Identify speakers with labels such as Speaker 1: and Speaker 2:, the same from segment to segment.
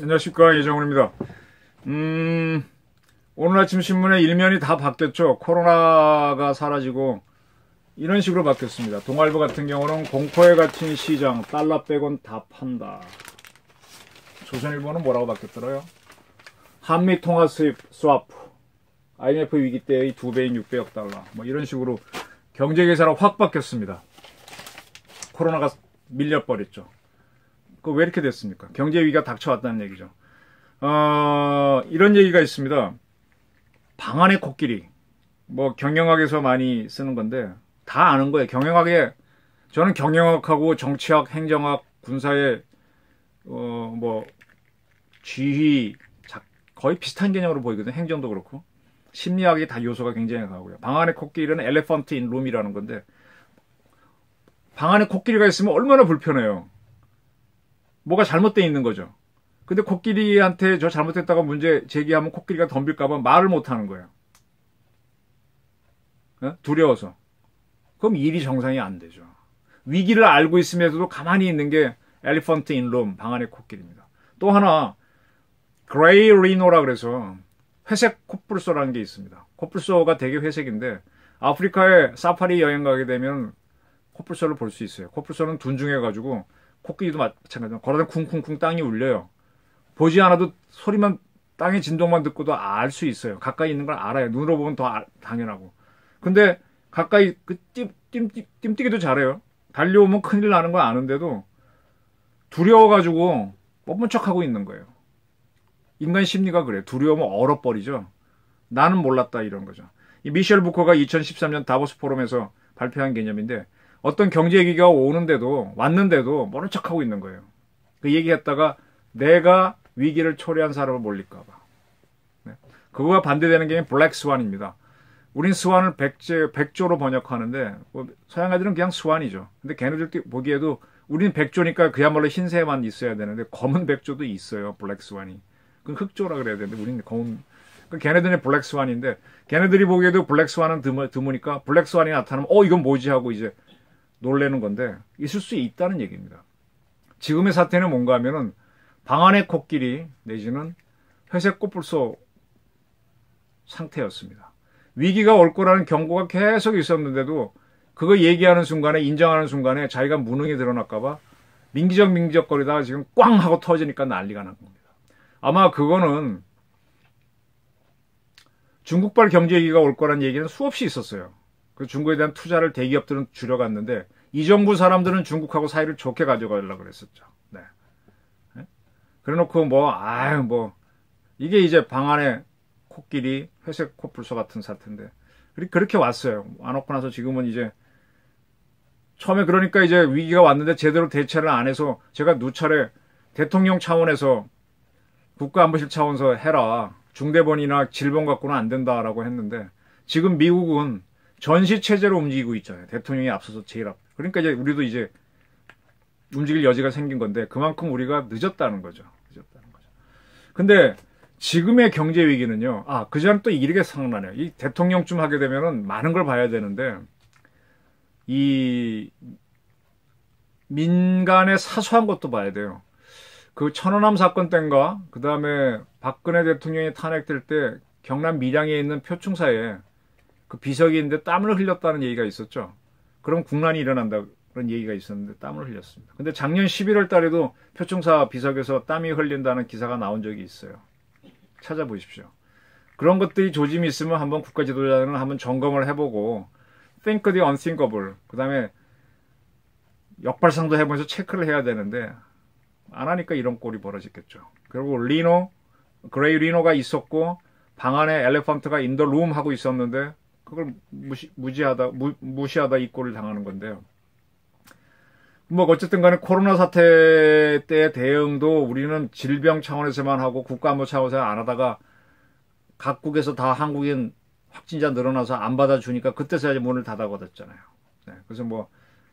Speaker 1: 안녕하십니까, 이정훈입니다. 오늘 아침 신문에 일면이 다 바뀌었죠. 코로나가 사라지고 이런 식으로 바뀌었습니다. 동아일보 같은 경우는 공포에 갇힌 시장, 달러 빼곤 다 판다. 조선일보는 뭐라고 바뀌었더라요? 한미 통화 수입 스와프, IMF 위기 때의 2배인 600억 달러, 뭐 이런 식으로 경제 계산은 확 바뀌었습니다. 코로나가 밀려버렸죠. 그 왜 이렇게 됐습니까? 경제 위기가 닥쳐왔다는 얘기죠. 이런 얘기가 있습니다. 방안의 코끼리. 뭐 경영학에서 많이 쓰는 건데 다 아는 거예요. 경영학에 저는 경영학하고 정치학, 행정학, 군사의 뭐 지휘 거의 비슷한 개념으로 보이거든요. 행정도 그렇고 심리학이 다 요소가 굉장히 강하고요. 방안의 코끼리는 엘레펀트 인 룸이라는 건데 방안에 코끼리가 있으면 얼마나 불편해요. 뭐가 잘못되어 있는 거죠. 근데 코끼리한테 저 잘못했다가 문제 제기하면 코끼리가 덤빌까봐 말을 못하는 거예요. 두려워서. 그럼 일이 정상이 안 되죠. 위기를 알고 있으면서도 가만히 있는 게 엘리펀트 인 룸, 방안의 코끼리입니다. 또 하나 그레이 리노라 그래서 회색 코뿔소라는 게 있습니다. 코뿔소가 되게 회색인데 아프리카에 사파리 여행 가게 되면 코뿔소를 볼 수 있어요. 코뿔소는 둔중해가지고 코끼리도 마찬가지로 걸어다니면 쿵쿵쿵 땅이 울려요. 보지 않아도 소리만 땅의 진동만 듣고도 알 수 있어요. 가까이 있는 걸 알아요. 눈으로 보면 더 당연하고. 근데 가까이 뜀뛰기도 잘해요. 달려오면 큰일 나는 걸 아는데도 두려워가지고 못 본 척하고 있는 거예요. 인간 심리가 그래요. 두려우면 얼어버리죠. 나는 몰랐다 이런 거죠. 이 미셸 부커가 2013년 다보스 포럼에서 발표한 개념인데 어떤 경제 위기가 왔는데도 모른 척하고 있는 거예요. 그 얘기했다가 내가 위기를 초래한 사람을 몰릴까 봐. 네. 그거와 반대되는 게 블랙 스완입니다. 우린 스완을 백조로 번역하는데 서양 애들은 그냥 스완이죠. 근데 걔네들 보기에도 우린 백조니까 그야말로 흰새만 있어야 되는데 검은 백조도 있어요. 블랙 스완이. 그건 흑조라 그래야 되는데 우리는 검은. 걔네들은 블랙 스완인데 걔네들이 보기에도 블랙 스완은 드무니까 블랙 스완이 나타나면 이건 뭐지 하고 이제 놀래는 건데 있을 수 있다는 얘기입니다. 지금의 사태는 뭔가 하면은 방안의 코끼리 내지는 회색 코뿔소 상태였습니다. 위기가 올 거라는 경고가 계속 있었는데도 그거 얘기하는 순간에 인정하는 순간에 자기가 무능이 드러날까봐 민기적거리다가 지금 꽝 하고 터지니까 난리가 난 겁니다. 아마 그거는 중국발 경제위기가 올 거라는 얘기는 수없이 있었어요. 그 중국에 대한 투자를 대기업들은 줄여갔는데 이 정부 사람들은 중국하고 사이를 좋게 가져가려고 그랬었죠. 네. 그래놓고 이게 이제 방안의 코끼리, 회색 코뿔소 같은 사태인데 그렇게 왔어요. 안 왔고 나서 지금은 이제 처음에 그러니까 이제 위기가 왔는데 제대로 대처를 안 해서 제가 누차례 대통령 차원에서 국가안보실 차원에서 해라. 중대본이나 질본 갖고는 안 된다라고 했는데 지금 미국은 전시체제로 움직이고 있잖아요. 대통령이 앞서서 제일 그러니까 이제 우리도 이제 움직일 여지가 생긴 건데 그만큼 우리가 늦었다는 거죠. 근데 지금의 경제 위기는요. 그전에 또 이렇게 생각나네요. 이 대통령쯤 하게 되면은 많은 걸 봐야 되는데 이 민간의 사소한 것도 봐야 돼요. 그 천안함 사건 때인가 그 다음에 박근혜 대통령이 탄핵될 때 경남 밀양에 있는 표충사에 그 비석이 있는데 땀을 흘렸다는 얘기가 있었죠. 그럼 국난이 일어난다 그런 얘기가 있었는데 땀을 흘렸습니다. 근데 작년 11월 달에도 표충사 비석에서 땀이 흘린다는 기사가 나온 적이 있어요. 찾아보십시오. 그런 것들이 조짐이 있으면 한번 국가 지도자들은 한번 점검을 해보고 think the unthinkable 그 다음에 역발상도 해보면서 체크를 해야 되는데 안 하니까 이런 꼴이 벌어졌겠죠. 그리고 그레이 리노가 있었고 방 안에 엘레펀트가 인더 룸 하고 있었는데 그걸 무시하다 이 꼴을 당하는 건데요. 뭐 어쨌든 간에 코로나 사태 때 대응도 우리는 질병 차원에서만 하고 국가안보 차원에서 안 하다가 각국에서 다 한국인 확진자 늘어나서 안 받아주니까 그때서야 문을 닫아버렸잖아요. 네, 그래서 뭐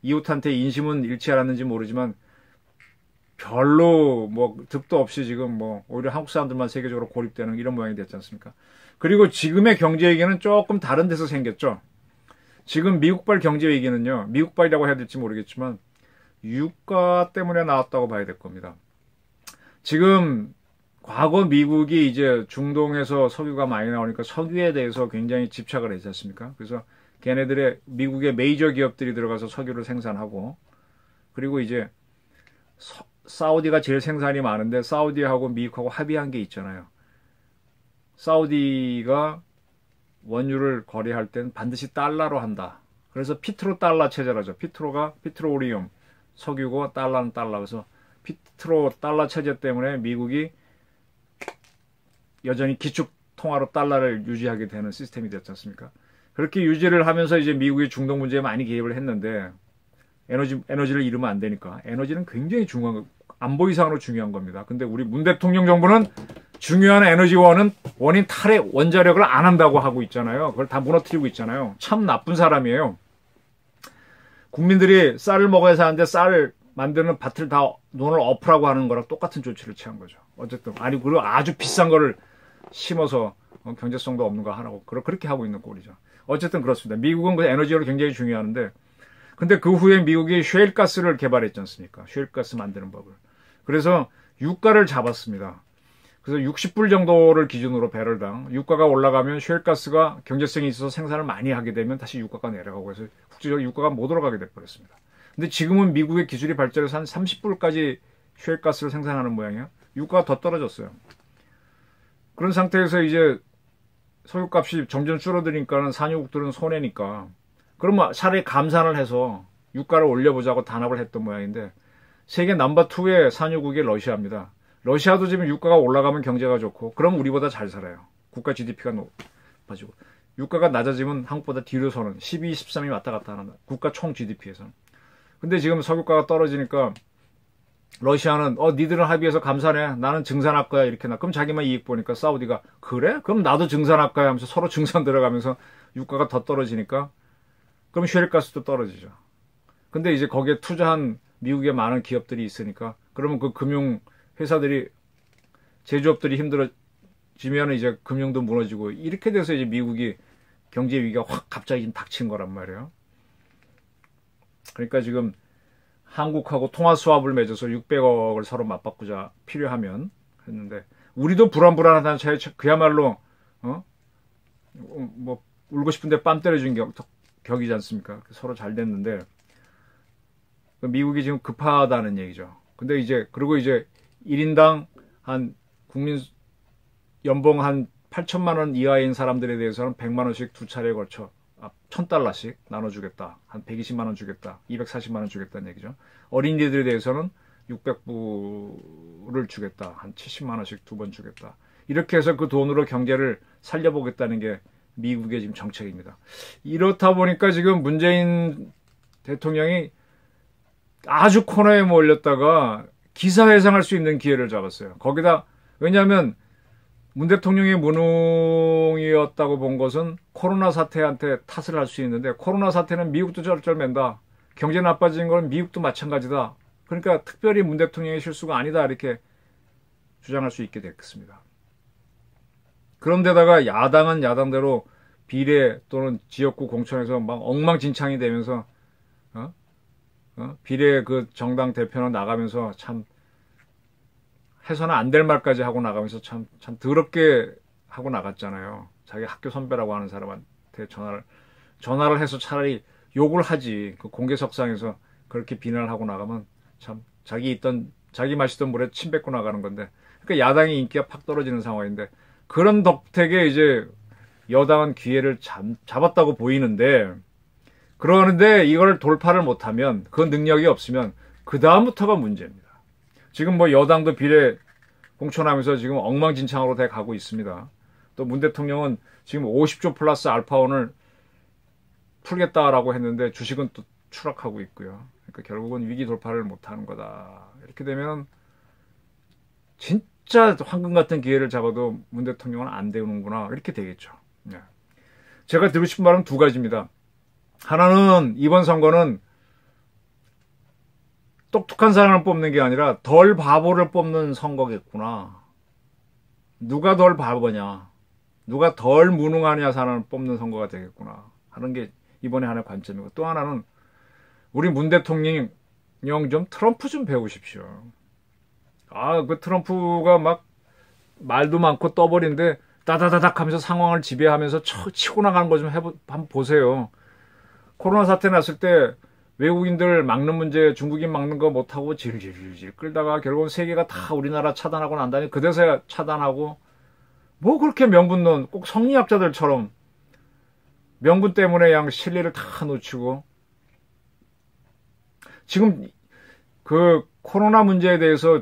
Speaker 1: 이웃한테 인심은 잃지 않았는지 모르지만 별로 뭐 득도 없이 지금 뭐 오히려 한국 사람들만 세계적으로 고립되는 이런 모양이 됐지 않습니까? 그리고 지금의 경제 위기는 조금 다른 데서 생겼죠. 지금 미국발 경제 위기는요. 미국발이라고 해야 될지 모르겠지만 유가 때문에 나왔다고 봐야 될 겁니다. 지금 과거 미국이 이제 중동에서 석유가 많이 나오니까 석유에 대해서 굉장히 집착을 했지 않습니까? 그래서 걔네들의 미국의 메이저 기업들이 들어가서 석유를 생산하고 그리고 이제 사우디가 제일 생산이 많은데 사우디하고 미국하고 합의한 게 있잖아요. 사우디가 원유를 거래할 땐 반드시 달러로 한다. 그래서 피트로 달러 체제라죠. 피트로가 피트로리움, 석유고 달러는 달러. 그래서 피트로 달러 체제 때문에 미국이 여전히 기축 통화로 달러를 유지하게 되는 시스템이 됐지 않습니까? 그렇게 유지를 하면서 이제 미국이 중동 문제에 많이 개입을 했는데 에너지를 잃으면 안 되니까 에너지는 굉장히 중요한 거, 안보 이상으로 중요한 겁니다. 근데 우리 문 대통령 정부는 중요한 에너지원은 원인 탈의 원자력을 안 한다고 하고 있잖아요. 그걸 다 무너뜨리고 있잖아요. 참 나쁜 사람이에요. 국민들이 쌀을 먹어야 사는데 쌀을 만드는 밭을 다 돈을 엎으라고 하는 거랑 똑같은 조치를 취한 거죠. 어쨌든 아니 그리고 아주 비싼 거를 심어서 경제성도 없는 거 하라고 그렇게 하고 있는 꼴이죠. 어쨌든 그렇습니다. 미국은 그 에너지를 굉장히 중요하는데 근데 그 후에 미국이 셰일가스를 개발했지 않습니까? 셰일가스 만드는 법을. 그래서 유가를 잡았습니다. 그래서 60불 정도를 기준으로 배럴당 유가가 올라가면 셰일가스가 경제성이 있어서 생산을 많이 하게 되면 다시 유가가 내려가고 해서 국제적으로 유가가 못 올라가게 돼버렸습니다. 근데 지금은 미국의 기술이 발전해서 한 30불까지 셰일가스를 생산하는 모양이에요. 유가가 더 떨어졌어요. 그런 상태에서 이제 석유값이 점점 줄어드니까는 산유국들은 손해니까 그러면 차라리 감산을 해서 유가를 올려보자고 단합을 했던 모양인데 세계 넘버2의 산유국이 러시아입니다. 러시아도 지금 유가가 올라가면 경제가 좋고 그럼 우리보다 잘 살아요. 국가 GDP가 높아지고 유가가 낮아지면 한국보다 뒤로 서는 12, 13이 왔다 갔다 하는 국가 총 GDP에서는. 근데 지금 석유가가 떨어지니까 러시아는 니들은 합의해서 감산해. 나는 증산할 거야. 이렇게 그럼 자기만 이익 보니까 사우디가 그래? 그럼 나도 증산할 거야 하면서 서로 증산 들어가면서 유가가 더 떨어지니까 그럼 셰일가스도 떨어지죠. 근데 이제 거기에 투자한 미국의 많은 기업들이 있으니까 그러면 그 금융 회사들이 제조업들이 힘들어지면 이제 금융도 무너지고 이렇게 돼서 이제 미국이 경제 위기가 확 갑자기 닥친 거란 말이에요. 그러니까 지금 한국하고 통화 수합을 맺어서 600억을 서로 맞바꾸자 필요하면 했는데 우리도 불안불안하다는 차에 그야말로 뭐 울고 싶은데 뺨 때려준 격이지 않습니까? 서로 잘 됐는데 미국이 지금 급하다는 얘기죠. 근데 이제 그리고 이제 1인당 한 국민 연봉 한 8천만 원 이하인 사람들에 대해서는 100만 원씩 두 차례에 걸쳐 $1,000씩 나눠주겠다. 한 120만 원 주겠다. 240만 원 주겠다는 얘기죠. 어린이들에 대해서는 600불을 주겠다. 한 70만 원씩 두 번 주겠다. 이렇게 해서 그 돈으로 경제를 살려보겠다는 게 미국의 지금 정책입니다. 이렇다 보니까 지금 문재인 대통령이 아주 코너에 몰렸다가 기사회생할 수 있는 기회를 잡았어요. 거기다 왜냐하면 문 대통령의 무능이었다고 본 것은 코로나 사태한테 탓을 할 수 있는데 코로나 사태는 미국도 쩔쩔맨다. 경제 나빠진 건 미국도 마찬가지다. 그러니까 특별히 문 대통령의 실수가 아니다 이렇게 주장할 수 있게 됐습니다. 그런데다가 야당은 야당대로 비례 또는 지역구 공천에서 막 엉망진창이 되면서 비례 그 정당 대표는 나가면서 참 해서는 안 될 말까지 하고 나가면서 참 더럽게 하고 나갔잖아요. 자기 학교 선배라고 하는 사람한테 전화를 해서 차라리 욕을 하지. 그 공개석상에서 그렇게 비난을 하고 나가면 참 자기 마시던 물에 침 뱉고 나가는 건데. 그러니까 야당의 인기가 팍 떨어지는 상황인데 그런 덕택에 이제 여당은 기회를 잡았다고 보이는데 그러는데 이걸 돌파를 못하면 그 능력이 없으면 그 다음부터가 문제입니다. 지금 뭐 여당도 비례 공천하면서 지금 엉망진창으로 돼 가고 있습니다. 또 문 대통령은 지금 50조 플러스 알파원을 풀겠다라고 했는데 주식은 또 추락하고 있고요. 그러니까 결국은 위기 돌파를 못하는 거다. 이렇게 되면 진짜 황금 같은 기회를 잡아도 문 대통령은 안 되는구나. 이렇게 되겠죠. 네. 제가 드리고 싶은 말은 두 가지입니다. 하나는 이번 선거는 똑똑한 사람을 뽑는 게 아니라 덜 바보를 뽑는 선거겠구나. 누가 덜 바보냐, 누가 덜 무능하냐 사람을 뽑는 선거가 되겠구나 하는 게 이번에 하나의 관점이고 또 하나는 우리 문 대통령 좀 트럼프 좀 배우십시오. 그 트럼프가 막 말도 많고 떠버린데 따다다닥 하면서 상황을 지배하면서 치고 나가는 거 좀 한번 보세요. 코로나 사태 났을 때 외국인들 막는 문제, 중국인 막는 거 못하고 질질질 끌다가 결국은 세계가 다 우리나라 차단하고 난 다음에 그대서야 차단하고, 뭐 그렇게 명분론, 꼭 성리학자들처럼 명분 때문에 그냥 실리를 다 놓치고. 지금 그 코로나 문제에 대해서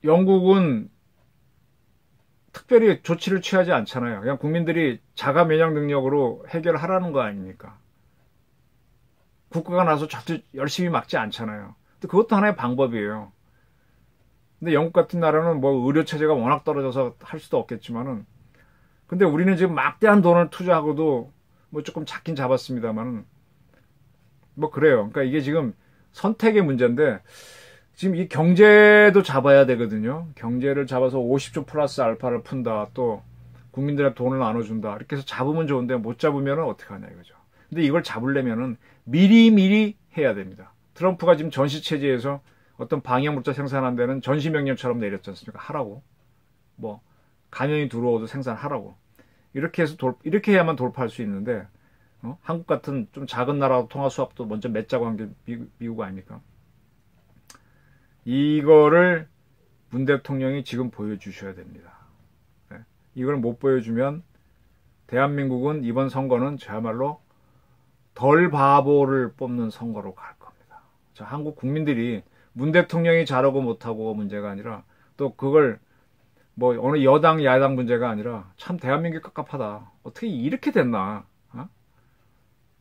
Speaker 1: 영국은 특별히 조치를 취하지 않잖아요. 그냥 국민들이 자가 면역 능력으로 해결하라는 거 아닙니까? 국가가 나서 절대 열심히 막지 않잖아요. 근데 그것도 하나의 방법이에요. 근데 영국 같은 나라는 뭐 의료 체제가 워낙 떨어져서 할 수도 없겠지만은, 근데 우리는 지금 막대한 돈을 투자하고도 뭐 조금 잡긴 잡았습니다만은 뭐 그래요. 그러니까 이게 지금 선택의 문제인데, 지금 이 경제도 잡아야 되거든요. 경제를 잡아서 50조 플러스 알파를 푼다, 또 국민들의 돈을 나눠준다, 이렇게 해서 잡으면 좋은데 못 잡으면 어떻게 하냐 이거죠. 근데 이걸 잡으려면은 미리 해야 됩니다. 트럼프가 지금 전시체제에서 어떤 방역물자 생산한 데는 전시명령처럼 내렸지 않습니까? 하라고. 뭐 감염이 들어오도 생산하라고. 이렇게 해서 이렇게 해야만 돌파할 수 있는데, 한국 같은 좀 작은 나라도 통화 수합도 먼저 맺자고 한 게 미국 아닙니까? 이거를 문 대통령이 지금 보여주셔야 됩니다. 네. 이걸 못 보여주면 대한민국은 이번 선거는 저야말로 덜 바보를 뽑는 선거로 갈 겁니다. 자, 한국 국민들이 문 대통령이 잘하고 못하고 문제가 아니라, 또 그걸 뭐 어느 여당 야당 문제가 아니라, 참 대한민국이 깝깝하다. 어떻게 이렇게 됐나?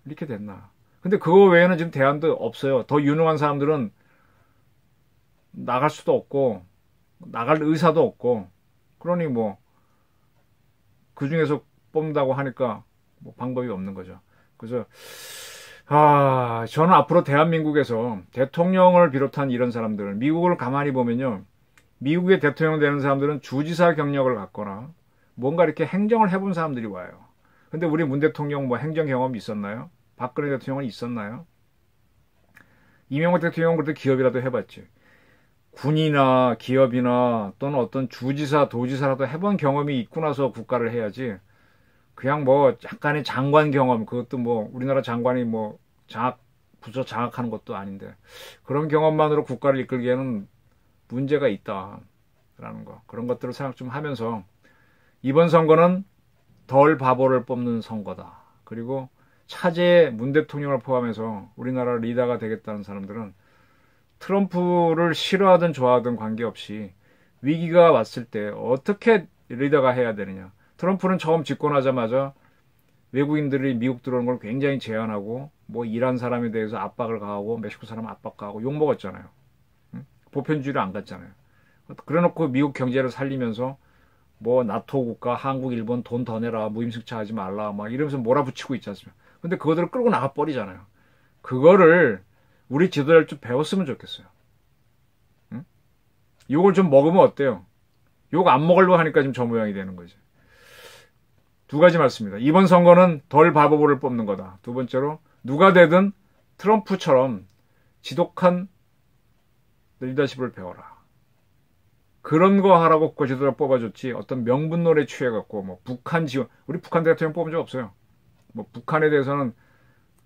Speaker 1: 이렇게 됐나? 근데 그거 외에는 지금 대안도 없어요. 더 유능한 사람들은 나갈 수도 없고 나갈 의사도 없고, 그러니 뭐 그 중에서 뽑는다고 하니까 뭐 방법이 없는 거죠. 그래서 저는 앞으로 대한민국에서 대통령을 비롯한 이런 사람들, 미국을 가만히 보면요, 미국의 대통령 되는 사람들은 주지사 경력을 갖거나 뭔가 이렇게 행정을 해본 사람들이 와요. 근데 우리 문 대통령 뭐 행정 경험이 있었나요? 박근혜 대통령은 있었나요? 이명박 대통령은 그래도 기업이라도 해봤지. 군이나 기업이나 또는 어떤 주지사, 도지사라도 해본 경험이 있고 나서 국가를 해야지, 그냥 뭐 약간의 장관 경험, 그것도 뭐 우리나라 장관이 뭐 부처 장악하는 것도 아닌데, 그런 경험만으로 국가를 이끌기에는 문제가 있다라는 거, 그런 것들을 생각 좀 하면서, 이번 선거는 덜 바보를 뽑는 선거다. 그리고 차제에 문 대통령을 포함해서 우리나라 리더가 되겠다는 사람들은 트럼프를 싫어하든 좋아하든 관계없이 위기가 왔을 때 어떻게 리더가 해야 되느냐. 트럼프는 처음 집권하자마자 외국인들이 미국 들어오는 걸 굉장히 제한하고, 뭐 이란 사람에 대해서 압박을 가하고, 멕시코 사람 압박 가하고 욕먹었잖아요. 보편주의를 안 갔잖아요. 그래놓고 미국 경제를 살리면서 뭐 나토 국가, 한국, 일본 돈 더 내라, 무임승차 하지 말라, 막 이러면서 몰아붙이고 있지 않습니까? 근데 그거들을 끌고 나가 버리잖아요. 그거를 우리 지도자를 좀 배웠으면 좋겠어요. 응? 욕을 좀 먹으면 어때요? 욕 안 먹으려고 하니까 지금 저 모양이 되는 거죠. 두 가지 말씀입니다. 이번 선거는 덜 바보를 뽑는 거다. 두 번째로, 누가 되든 트럼프처럼 지독한 리더십을 배워라. 그런 거 하라고 국가 지도자 뽑아줬지, 어떤 명분론에 취해갖고 뭐 북한 지원, 우리 북한 대통령 뽑은 적 없어요. 뭐 북한에 대해서는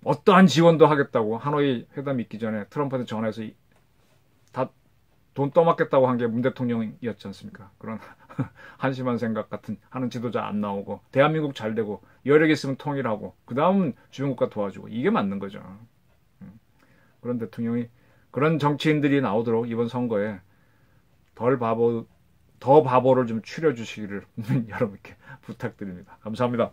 Speaker 1: 어떠한 지원도 하겠다고 하노이 회담 있기 전에 트럼프한테 전화해서 다 돈 떠맡겠다고 한 게 문 대통령이었지 않습니까? 그런 한심한 생각 같은 하는 지도자 안 나오고, 대한민국 잘 되고 여력 있으면 통일하고 그 다음은 주변 국가 도와주고, 이게 맞는 거죠. 그런 대통령이, 그런 정치인들이 나오도록 이번 선거에 더 바보를 좀 추려주시기를 여러분께 부탁드립니다. 감사합니다.